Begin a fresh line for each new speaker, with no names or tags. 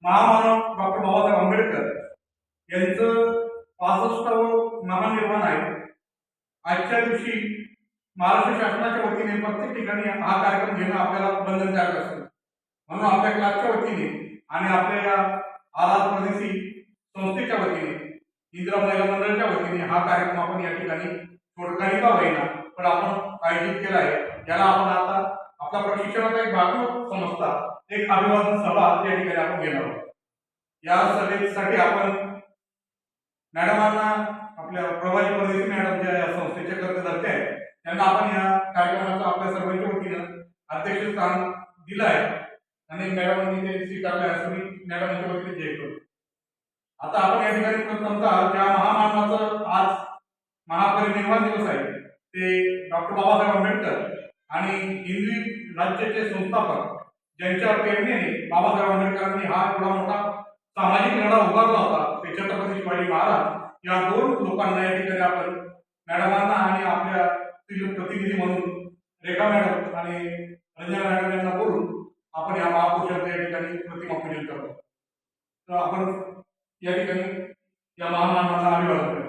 महामानव डॉक्टर बाबासाहेब आंबेडकर यांचं 65वे महानिर्वाण आहे। आजच्या दिवशी महाराष्ट्र शासनाच्या वतीने प्रत्येक ठिकाणी हा कार्यक्रम घेणं आपल्याला बंधनकारक असतं, म्हणून आपल्या क्लासच्या वतीने आणि आपल्या आराध परदेशी संस्थेच्या वतीने इंदिरा महिला मंडळाच्या वतीने हा कार्यक्रम आपण या ठिकाणी थोडक्याही का होईना पण आपण आयोजित केला आहे। याला आपण आता आपला प्रशिक्षणाचा एक भाग समजता एक अभिवादन सभा या ठिकाणी आपण घेणार आहोत। या सभेसाठी आपण मॅडमांना आपल्या प्रभाजी परदेशी मॅडम ज्या या संस्थेचे कर्तव्य आहेत त्यांना आपण या कार्यक्रमाचं आपल्या सर्वांच्या वतीनं अध्यक्षस्थान दिलं आहे आणि मॅडमांनी ते स्वीकारलं आहे असं मी मॅडमांच्या वतीने जय करतो। आता आपण या ठिकाणी प्रथमतः ज्या महामानवाचं आज महापरिनिर्वाण दिवस आहे ते डॉक्टर बाबासाहेब आंबेडकर आणि हिंदवी राज्याचे संस्थापक ज्यांच्या प्रेरणेने बाबासाहेब आंबेडकरांनी हा एवढा मोठा सामाजिक लढा उभारला होता ते छत्रपती शिवाजी महाराज या दोन लोकांना या ठिकाणी आपण मॅडमांना आणि आपल्या प्रतिनिधी म्हणून रेखा मॅडम आणि रंजना मॅडम यांना बोलून आपण या महापुरुषांचं या ठिकाणी प्रतिमा पूजन करतो। तर आपण या ठिकाणी या महामानवांना अभिवादन करतो।